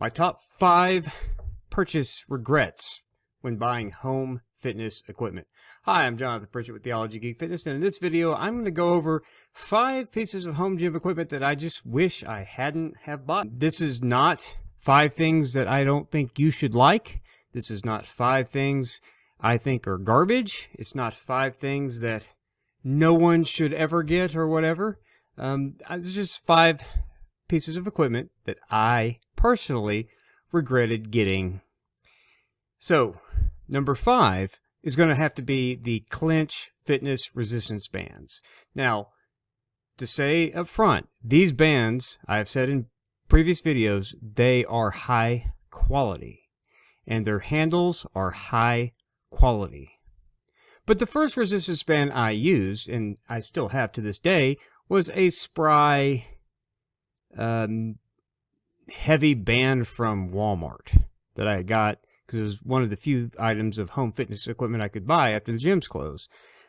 My top 5 purchase regrets when buying home fitness equipment. Hi, I'm Jonathan Pritchett with Theology, Geek Fitness, and in this video, I'm going to go over 5 pieces of home gym equipment that I just wish I hadn't have bought. This is not 5 things that I don't think you should like. This is not 5 things I think are garbage. It's not 5 things that no one should ever get or whatever. It's just 5 pieces of equipment that I personally regretted getting. So, number 5 is going to have to be the Clinch fitness resistance bands. Now, to say up front, these bands, I have said in previous videos, they are high quality. And their handles are high quality. But the first resistance band I used, and I still have to this day, was a Spry heavy band from Walmart that I got because it was one of the few items of home fitness equipment I could buy after the gyms closed.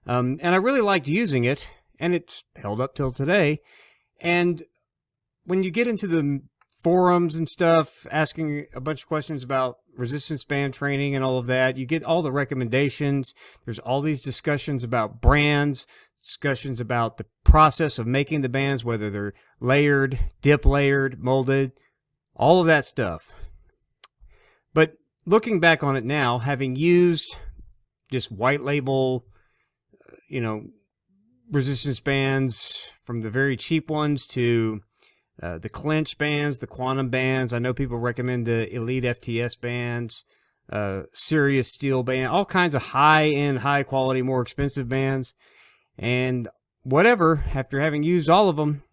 And I really liked using it, and it's held up till today. And when you get into the forums and stuff, asking a bunch of questions about resistance band training and all of that, you get all the recommendations. There's all these discussions about brands, discussions about the process of making the bands, whether they're layered, dip layered, molded, all of that stuff. But looking back on it now, having used just white label, resistance bands, from the very cheap ones to the Clinch bands, the Quantum bands. I know people recommend the Elite FTS bands, Sirius Steel band, all kinds of high-end, high-quality, more expensive bands. And whatever, after having used all of them,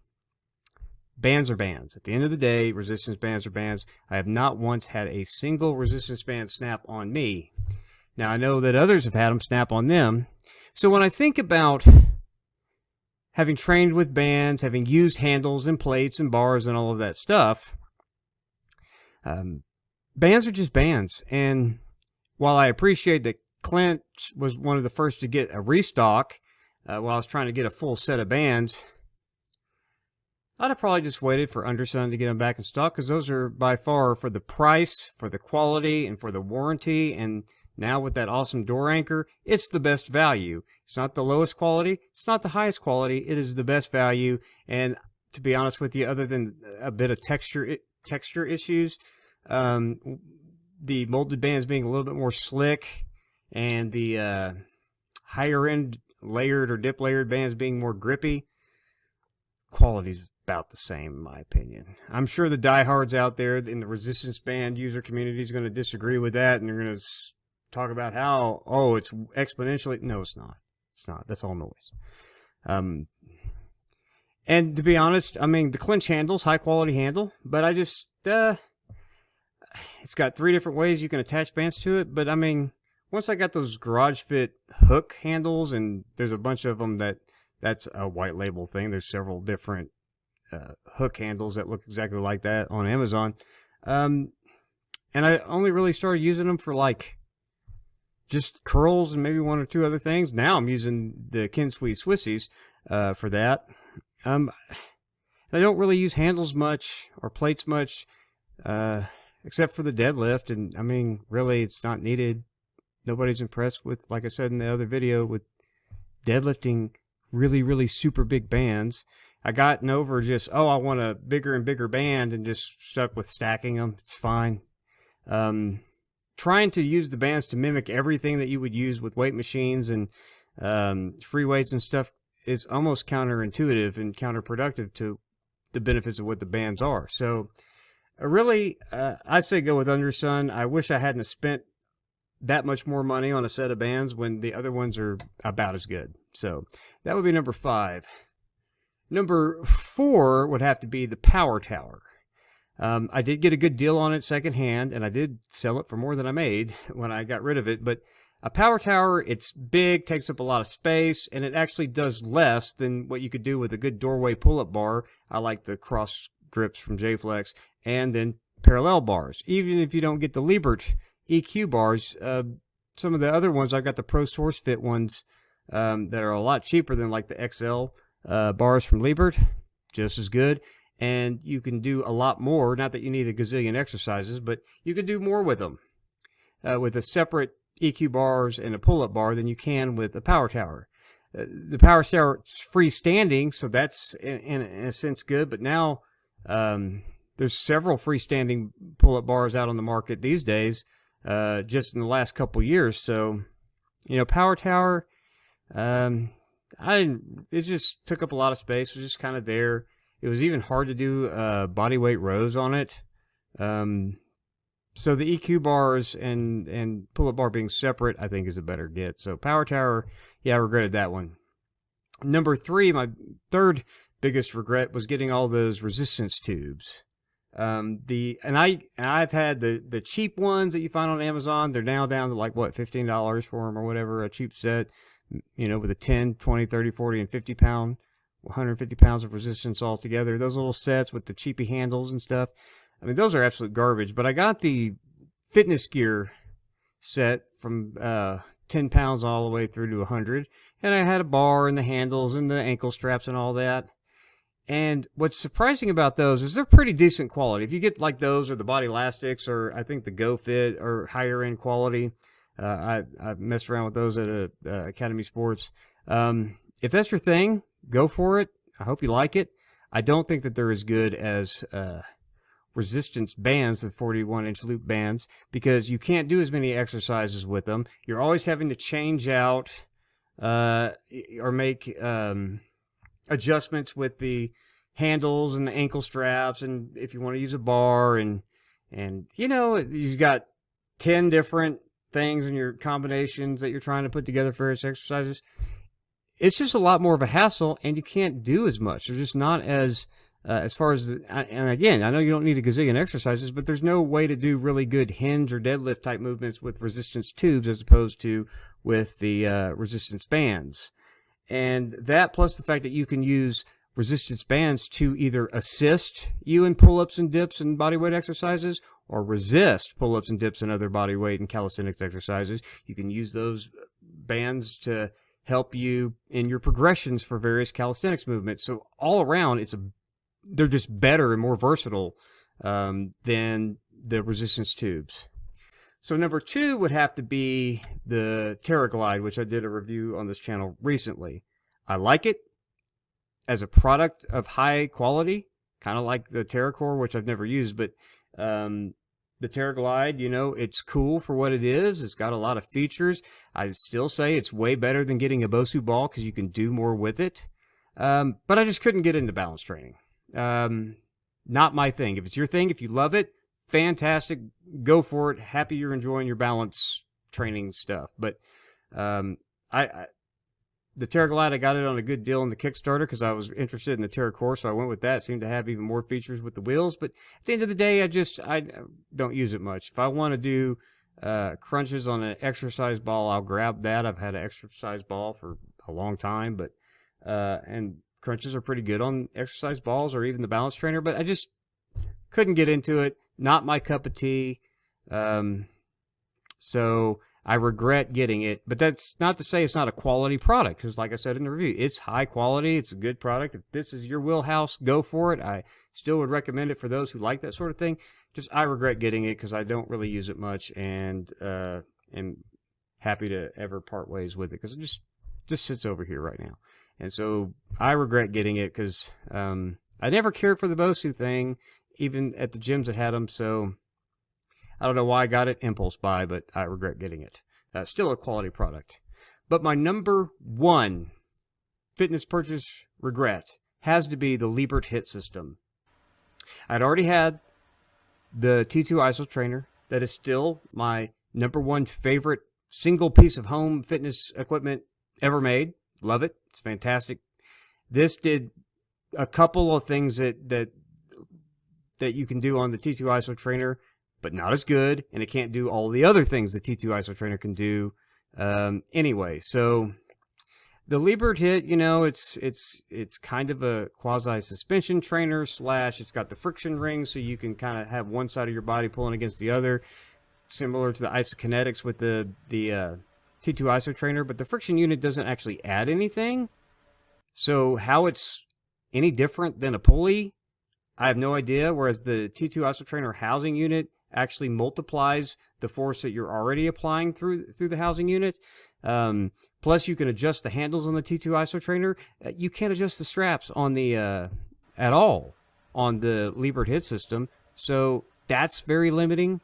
bands are bands. At the end of the day, resistance bands are bands. I have not once had a single resistance band snap on me. Now, I know that others have had them snap on them. So when I think about having trained with bands, having used handles and plates and bars and all of that stuff, bands are just bands. And while I appreciate that Clinch was one of the first to get a restock, while I was trying to get a full set of bands, I'd have probably just waited for Undersun to get them back in stock, because those are by far, for the price, for the quality, and for the warranty, and now with that awesome door anchor, it's the best value. It's not the lowest quality, it's not the highest quality, it is the best value. And to be honest with you, other than a bit of texture issues, the molded bands being a little bit more slick, and the higher end layered or dip layered bands being more grippy, quality's about the same in my opinion. I'm sure the diehards out there in the resistance band user community is going to disagree with that, and they're going to talk about how, oh, it's exponentially. No, it's not. It's not. That's all noise. And to be honest, I mean, the Clinch handle's high quality handle, but I just, it's got 3 different ways you can attach bands to it. But I mean, once I got those garage fit hook handles, and there's a bunch of them that's a white label thing. There's several different hook handles that look exactly like that on Amazon. And I only really started using them for like just curls and maybe 1 or 2 other things. Now I'm using the Kinsui Swissies for that. I don't really use handles much or plates much, except for the deadlift. And I mean, really, it's not needed. Nobody's impressed with, like I said in the other video, with deadlifting really, really super big bands. I gotten over just, oh, I want a bigger and bigger band, and just stuck with stacking them. It's fine. Trying to use the bands to mimic everything that you would use with weight machines and free weights and stuff is almost counterintuitive and counterproductive to the benefits of what the bands are. So really, I say go with Undersun. I wish I hadn't spent that much more money on a set of bands when the other ones are about as good. So that would be number 5. Number 4 would have to be the Power Tower. I did get a good deal on it secondhand, and I did sell it for more than I made when I got rid of it. But a Power Tower, it's big, takes up a lot of space, and it actually does less than what you could do with a good doorway pull-up bar. I like the cross grips from J-Flex, and then parallel bars. Even if you don't get the Liebert EQ bars, some of the other ones, I've got the Pro Source Fit ones that are a lot cheaper than like the XL bars from Liebert, just as good. and you can do a lot more. Not that you need a gazillion exercises, but you can do more with them with a separate EQ bars and a pull-up bar than you can with a power tower. The power tower is freestanding, so that's in a sense good, but now there's several freestanding pull-up bars out on the market these days, just in the last couple years. So, you know, power tower, it just took up a lot of space. It was just kind of there. It was even hard to do body weight rows on it. So the EQ bars and pull-up bar being separate, I think, is a better get. So power tower, yeah, I regretted that one. Number 3, my third biggest regret was getting all those resistance tubes. I've had the cheap ones that you find on Amazon. They're now down to like what, $15 for them or whatever, a cheap set, you know, with a 10, 20, 30, 40, and 50 pound, 150 pounds of resistance all together. Those little sets with the cheapy handles and stuff. I mean, those are absolute garbage, but I got the fitness gear set from 10 pounds all the way through to 100, and I had a bar and the handles and the ankle straps and all that. And what's surprising about those is they're pretty decent quality. If you get like those or the Body Elastics or I think the Go Fit or higher end quality, I've messed around with those at Academy Sports. If that's your thing, go for it. I hope you like it. I don't think that they're as good as resistance bands, the 41-inch loop bands, because you can't do as many exercises with them. You're always having to change out or make adjustments with the handles and the ankle straps, and if you want to use a bar, and you know, you've got 10 different things in your combinations that you're trying to put together for various exercises. It's just a lot more of a hassle, and you can't do as much. They're just not as far as, and again, I know you don't need a gazillion exercises, but there's no way to do really good hinge or deadlift type movements with resistance tubes as opposed to with the resistance bands. And that, plus the fact that you can use resistance bands to either assist you in pull-ups and dips and bodyweight exercises, or resist pull-ups and dips and other bodyweight and calisthenics exercises. You can use those bands to help you in your progressions for various calisthenics movements. So all around, they're just better and more versatile than the resistance tubes. So number 2 would have to be the Terra Glide, which I did a review on this channel recently. I like it as a product of high quality, kind of like the TerraCore, which I've never used, but the Terra Glide, you know, it's cool for what it is. It's got a lot of features. I still say it's way better than getting a Bosu ball because you can do more with it. But I just couldn't get into balance training. Not my thing. If it's your thing, if you love it, fantastic, go for it. Happy you're enjoying your balance training stuff. But the Terra Glide, I got it on a good deal on the Kickstarter because I was interested in the TerraCore, so I went with that. It seemed to have even more features with the wheels. But at the end of the day, I don't use it much. If I want to do crunches on an exercise ball, I'll grab that. I've had an exercise ball for a long time, but and crunches are pretty good on exercise balls or even the balance trainer, but I just couldn't get into it. Not my cup of tea. So I regret getting it, but that's not to say it's not a quality product, because like I said in the review, it's high quality. It's a good product. If this is your wheelhouse, go for it. I still would recommend it for those who like that sort of thing. Just I regret getting it because I don't really use it much, and am happy to ever part ways with it because it just sits over here right now. And so I regret getting it because I never cared for the Bosu thing, even at the gyms that had them. So I don't know why I got it, impulse buy, but I regret getting it. Still a quality product. But my number 1 fitness purchase regret has to be the Liebert Hit system. I'd already had the T2 ISO trainer. That is still my number 1 favorite single piece of home fitness equipment ever made. Love it. It's fantastic. This did a couple of things that you can do on the T2 ISO trainer, but not as good, and it can't do all the other things the T2 ISO trainer can do anyway. So the Liebert Hit, you know, it's kind of a quasi suspension trainer slash it's got the friction ring, so you can kind of have one side of your body pulling against the other, similar to the isokinetics with the T2 ISO trainer, but the friction unit doesn't actually add anything. So how it's any different than a pulley, I have no idea, whereas the T2 isotrainer housing unit actually multiplies the force that you're already applying through the housing unit. Plus, you can adjust the handles on the T2 isotrainer. You can't adjust the straps on the at all on the Liebert Hit system, so that's very limiting.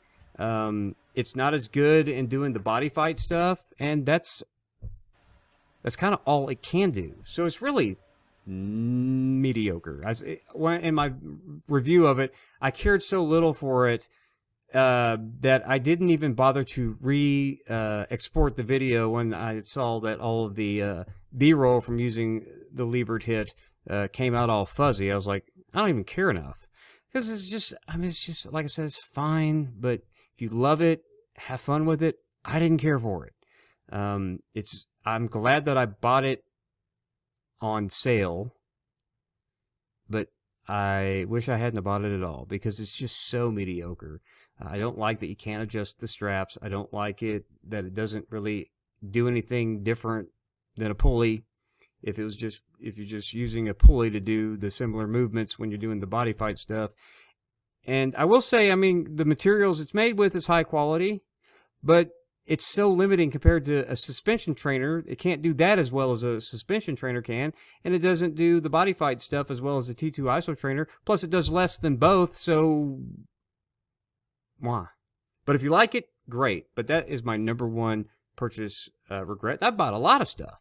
It's not as good in doing the body fight stuff, and that's kind of all it can do. So it's really mediocre. In my review of it, I cared so little for it that I didn't even bother to export the video when I saw that all of the B-roll from using the Liebert Hit came out all fuzzy. I was like, I don't even care enough. Because it's just, it's just, like I said, it's fine, but if you love it, have fun with it. I didn't care for it. I'm glad that I bought it on sale, but I wish I hadn't bought it at all, because it's just so mediocre. I don't like that you can't adjust the straps. I don't like it that it doesn't really do anything different than a pulley. If you're just using a pulley to do the similar movements when you're doing the body fight stuff. And I will say, the materials it's made with is high quality, but it's so limiting compared to a suspension trainer. It can't do that as well as a suspension trainer can, and it doesn't do the body fight stuff as well as the T2 ISO trainer. Plus, it does less than both, so why? But if you like it, great. But that is my #1 purchase regret. I've bought a lot of stuff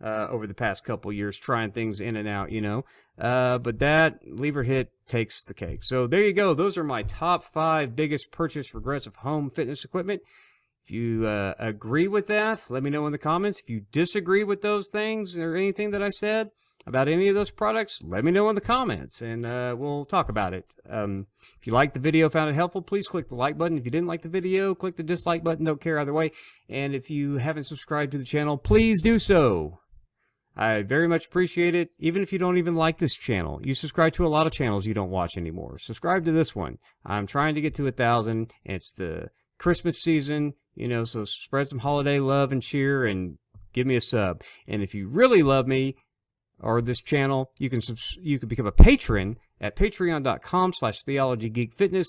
over the past couple years, trying things in and out, but that Liebert Hit takes the cake. So there you go. Those are my top 5 biggest purchase regrets of home fitness equipment. If you agree with that, let me know in the comments. If you disagree with those things or anything that I said about any of those products, let me know in the comments, and we'll talk about it. If you liked the video, found it helpful, please click the like button. If you didn't like the video, click the dislike button. Don't care either way. And if you haven't subscribed to the channel, please do so. I very much appreciate it, even if you don't even like this channel. You subscribe to a lot of channels you don't watch anymore. Subscribe to this one. I'm trying to get to 1,000. It's the Christmas season, so spread some holiday love and cheer and give me a sub. And if you really love me or this channel, you can become a patron at patreon.com/theologygeekfitness.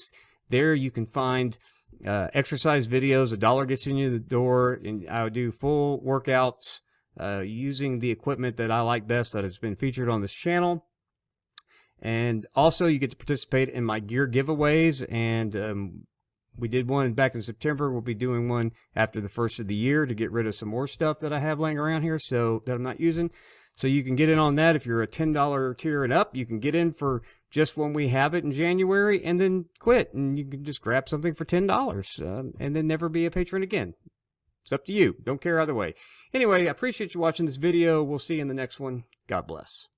There you can find exercise videos. $1 gets you in the door, and I would do full workouts using the equipment that I like best that has been featured on this channel. And also you get to participate in my gear giveaways, and we did one back in September. We'll be doing one after the first of the year to get rid of some more stuff that I have laying around here that I'm not using. So you can get in on that. If you're a $10 tier and up, you can get in for just when we have it in January and then quit, and you can just grab something for $10 and then never be a patron again. It's up to you. Don't care either way. Anyway, I appreciate you watching this video. We'll see you in the next one. God bless.